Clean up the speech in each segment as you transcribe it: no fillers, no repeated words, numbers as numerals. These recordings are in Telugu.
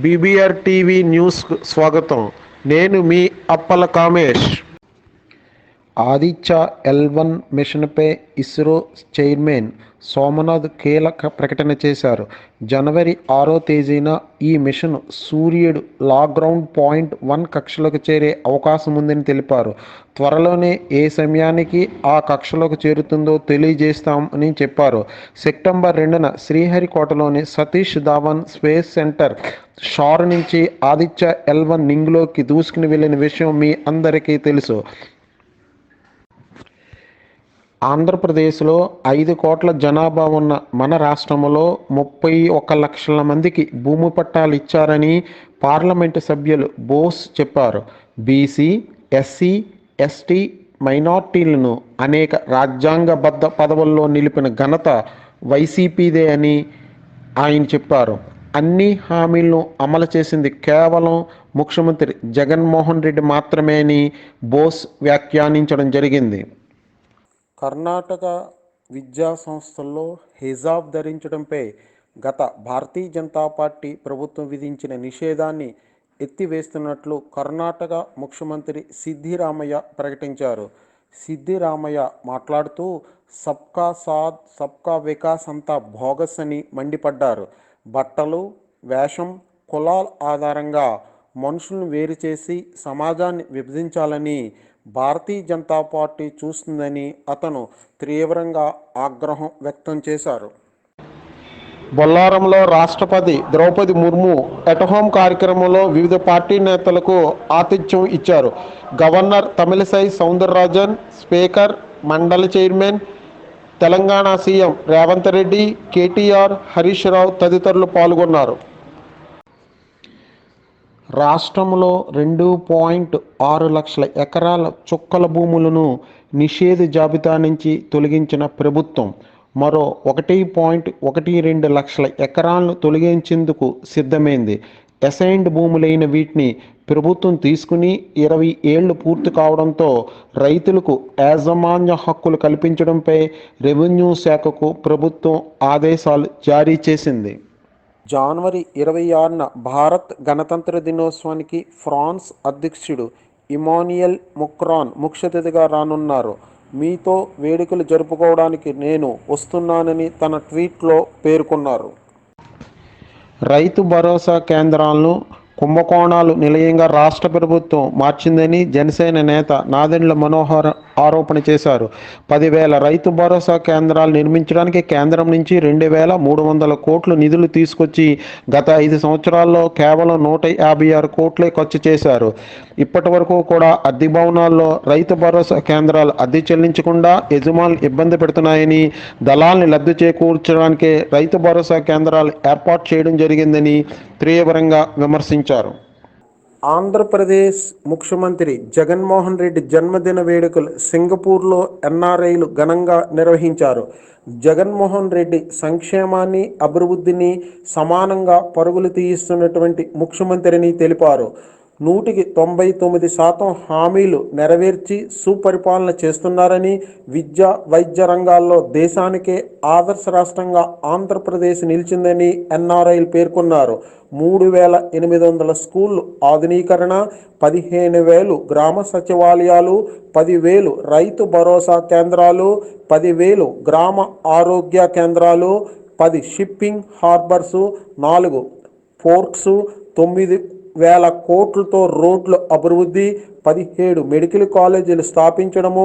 బీబీఆర్ టీవీ న్యూస్కు స్వాగతం. నేను మీ అప్పల కామేష్. ఆదిత్య L1 మిషన్పై ఇస్రో చైర్మన్ సోమనాథ్ కీలక ప్రకటన చేశారు. జనవరి 6వ తేదీన ఈ మిషన్ సూర్యుడు లాగ్రౌండ్ పాయింట్ 1 కక్షలోకి చేరే అవకాశం ఉందని తెలిపారు. త్వరలోనే ఏ సమయానికి ఆ కక్షలోకి చేరుతుందో తెలియజేస్తామని చెప్పారు. సెప్టెంబర్ 2న శ్రీహరికోటలోని సతీష్ ధావన్ స్పేస్ సెంటర్ షార్ నుంచి ఆదిత్య L1 నింగిలోకి దూసుకుని వెళ్ళిన విషయం మీ అందరికీ తెలుసు. ఆంధ్రప్రదేశ్లో 5 కోట్ల జనాభా ఉన్న మన రాష్ట్రంలో 31 లక్షల మందికి భూమి పట్టాలు ఇచ్చారని పార్లమెంటు సభ్యులు బోస్ చెప్పారు. బీసీ, ఎస్సీ, ఎస్టీ, మైనార్టీలను అనేక రాజ్యాంగబద్ధ పదవుల్లో నిలిపిన ఘనత వైసీపీదే అని ఆయన చెప్పారు. అన్ని హామీలను అమలు చేసింది కేవలం ముఖ్యమంత్రి జగన్మోహన్ రెడ్డి మాత్రమే అని బోస్ వ్యాఖ్యానించడం జరిగింది. కర్ణాటక విద్యా సంస్థల్లో హిజాబ్ ధరించడంపై గత భారతీయ జనతా పార్టీ ప్రభుత్వం విధించిన నిషేధాన్ని ఎత్తివేస్తున్నట్లు కర్ణాటక ముఖ్యమంత్రి సిద్దిరామయ్య ప్రకటించారు. సిద్దిరామయ్య మాట్లాడుతూ సబ్కా సాథ్ సబ్కా వికాస్ అంతా బోగస్ అని మండిపడ్డారు. బట్టలు, వేషం, కులాల ఆధారంగా మనుషులను వేరు చేసి సమాజాన్ని విభజించాలని భారతీయ జనతా పార్టీ చూస్తుందని అతను తీవ్రంగా ఆగ్రహం వ్యక్తం చేశారు. బొల్లారంలో రాష్ట్రపతి ద్రౌపది ముర్ము ఎట్ హోమ్ కార్యక్రమంలో వివిధ పార్టీ నేతలకు ఆతిథ్యం ఇచ్చారు. గవర్నర్ తమిళిసై సౌందరరాజన్, స్పీకర్, మండలి చైర్మన్, తెలంగాణ సీఎం రేవంత్ రెడ్డి, కేటీఆర్, హరీష్ రావు తదితరులు పాల్గొన్నారు. రాష్ట్రంలో 2.6 లక్షల ఎకరాల చుక్కల భూములను నిషేధ జాబితా నుంచి తొలగించిన ప్రభుత్వం మరో 1.12 లక్షల ఎకరాలను తొలగించేందుకు సిద్ధమైంది. అసైన్డ్ భూములైన వీటిని ప్రభుత్వం తీసుకుని 20 ఏళ్లు పూర్తి కావడంతో రైతులకు యాజమాన్య హక్కులు కల్పించడంపై రెవెన్యూ శాఖకు ప్రభుత్వం ఆదేశాలు జారీ చేసింది. జనవరి 26న భారత్ గణతంత్ర దినోత్సవానికి ఫ్రాన్స్ అధ్యక్షుడు ఇమాన్యుయల్ ముక్రాన్ ముఖ్య అతిథిగా రానున్నారు. మీతో వేడుకలు జరుపుకోవడానికి నేను వస్తున్నానని తన ట్వీట్లో పేర్కొన్నారు. రైతు భరోసా కేంద్రాలను కుంభకోణాలు నిలయంగా రాష్ట్ర ప్రభుత్వం మార్చిందని జనసేన నేత నాదెండ్ల మనోహర్ ఆరోపణ చేశారు. 10,000 రైతు భరోసా కేంద్రాలు నిర్మించడానికి కేంద్రం నుంచి 2,300 కోట్లు నిధులు తీసుకొచ్చి గత 5 సంవత్సరాల్లో కేవలం 156 కోట్లే ఖర్చు చేశారు. ఇప్పటి వరకు కూడా అద్దె భవనాల్లో రైతు భరోసా కేంద్రాలు అద్దె చెల్లించకుండా యజమానులు ఇబ్బంది పెడుతున్నాయని, దళాల్ని లబ్ధి చేకూర్చడానికి రైతు భరోసా కేంద్రాలు ఏర్పాటు చేయడం జరిగిందని తీవ్రంగా విమర్శించారు. ఆంధ్రప్రదేశ్ ముఖ్యమంత్రి జగన్మోహన్ రెడ్డి జన్మదిన వేడుకలు సింగపూర్లో ఎన్ఆర్ఐలు ఘనంగా నిర్వహించారు. జగన్మోహన్ రెడ్డి సంక్షేమాన్ని, అభివృద్ధిని సమానంగా పరుగులు తీయిస్తున్నటువంటి ముఖ్యమంత్రిని తెలిపారు. 99% హామీలు నెరవేర్చి సుపరిపాలన చేస్తున్నారని, విద్య, వైద్య రంగాల్లో దేశానికే ఆదర్శ రాష్ట్రంగా ఆంధ్రప్రదేశ్ నిలిచిందని ఎన్ఆర్ఐలు పేర్కొన్నారు. 3,800 స్కూళ్లు ఆధునీకరణ, 15,000 గ్రామ సచివాలయాలు, 10,000 రైతు భరోసా కేంద్రాలు, 10,000 గ్రామ ఆరోగ్య కేంద్రాలు, 10 షిప్పింగ్ హార్బర్సు, 4 పోర్ట్సు, 9,000 కోట్లతో రోడ్ల అభివృద్ధి, 17 మెడికల్ కాలేజీలు స్థాపించడము,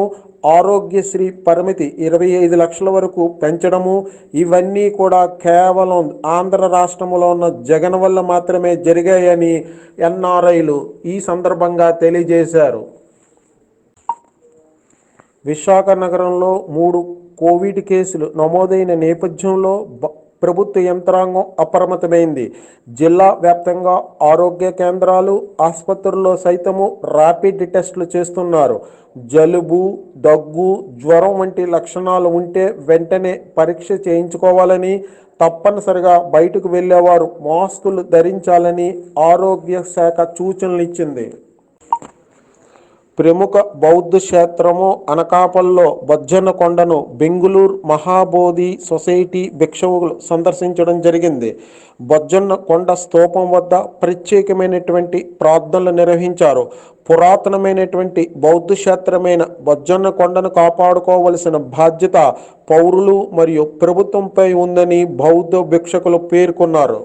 ఆరోగ్యశ్రీ పరిమితి 25 లక్షల వరకు పెంచడము, ఇవన్నీ కూడా కేవలం ఆంధ్ర రాష్ట్రంలో ఉన్న జగన్ వల్ల మాత్రమే జరిగాయని ఎన్ఆర్ఐలు ఈ సందర్భంగా తెలియజేశారు. విశాఖ నగరంలో 3 కోవిడ్ కేసులు నమోదైన నేపథ్యంలో ప్రభుత్వ యంత్రాంగం అప్రమత్తమైంది. జిల్లా వ్యాప్తంగా ఆరోగ్య కేంద్రాలు, ఆసుపత్రుల్లో సైతము ర్యాపిడ్ టెస్టులు చేస్తున్నారు. జలుబు, దగ్గు, జ్వరం వంటి లక్షణాలు ఉంటే వెంటనే పరీక్ష చేయించుకోవాలని, తప్పనిసరిగా బయటకు వెళ్ళేవారు మాస్కులు ధరించాలని ఆరోగ్య శాఖ సూచనలు ఇచ్చింది. ప్రముఖ బౌద్ధ క్షేత్రము అనకాపల్లో బొజ్జన్న కొండను బెంగుళూరు మహాబోధి సొసైటీ భిక్షువులు సందర్శించడం జరిగింది. బొజ్జన్న కొండ స్తూపం వద్ద ప్రత్యేకమైనటువంటి ప్రార్థనలు నిర్వహించారు. పురాతనమైనటువంటి బౌద్ధ క్షేత్రమైన బొజ్జన్న కొండను కాపాడుకోవలసిన బాధ్యత పౌరులు మరియు ప్రభుత్వంపై ఉందని బౌద్ధ భిక్షకులు పేర్కొన్నారు.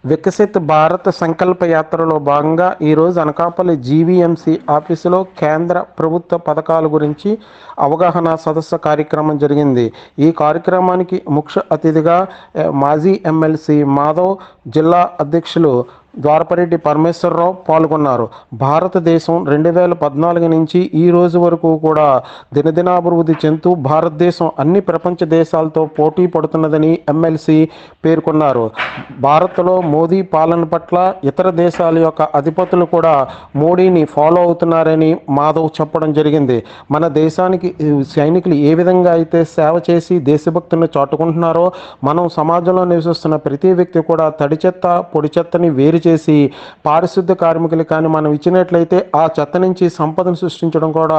వికసిత్ భారత్ సంకల్ప యాత్రలో భాగంగా ఈరోజు అనకాపల్లి జీవీఎంసీ ఆఫీసులో కేంద్ర ప్రభుత్వ పథకాల గురించి అవగాహన సదస్సు కార్యక్రమం జరిగింది. ఈ కార్యక్రమానికి ముఖ్య అతిథిగా మాజీ ఎమ్మెల్సీ మాధవ్, జిల్లా అధ్యక్షులు ద్వారపరెడ్డి పరమేశ్వరరావు పాల్గొన్నారు. భారతదేశం 2014 నుంచి ఈ రోజు వరకు కూడా దినదినాభివృద్ధి చెందుతూ భారతదేశం అన్ని ప్రపంచ దేశాలతో పోటీ పడుతున్నదని ఎమ్మెల్సీ పేర్కొన్నారు. భారత్లో మోదీ పాలన పట్ల ఇతర దేశాల యొక్క అధిపతులు కూడా మోడీని ఫాలో అవుతున్నారని మాధవ్ చెప్పడం జరిగింది. మన దేశానికి సైనికులు ఏ విధంగా అయితే సేవ చేసి దేశభక్తిని చాటుకుంటున్నారో మనం సమాజంలో నివసిస్తున్న ప్రతి వ్యక్తి కూడా తడి చెత్త పొడి చెత్తని వేరు చేసి పారిశుద్ధ్య కార్మికులు కానీ మనం ఇచ్చినట్లయితే ఆ చెత్త నుంచి సంపదను సృష్టించడం కూడా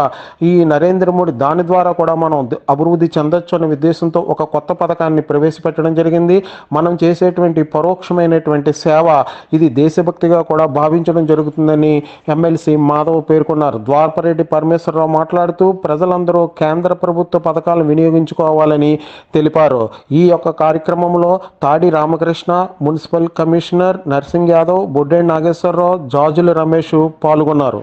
ఈ నరేంద్ర మోడీ దాని ద్వారా కూడా మనం అభివృద్ధి చెందొచ్చు అనే ఉద్దేశంతో ఒక కొత్త పథకాన్ని ప్రవేశపెట్టడం జరిగింది. మనం చేసేటువంటి పరోక్షమైనటువంటి సేవ ఇది దేశభక్తిగా కూడా భావించడం జరుగుతుందని ఎమ్మెల్సీ మాధవ్ పేర్కొన్నారు. ద్వారపరెడ్డి పరమేశ్వరరావు మాట్లాడుతూ ప్రజలందరూ కేంద్ర ప్రభుత్వ పథకాలను వినియోగించుకోవాలని తెలిపారు. ఈ యొక్క కార్యక్రమంలో తాడి రామకృష్ణ, మున్సిపల్ కమిషనర్ నర్సింగ్ యాదవ్, బొడ్డే నాగేశ్వరరావు, జాజుల రమేష్ పాల్గొన్నారు.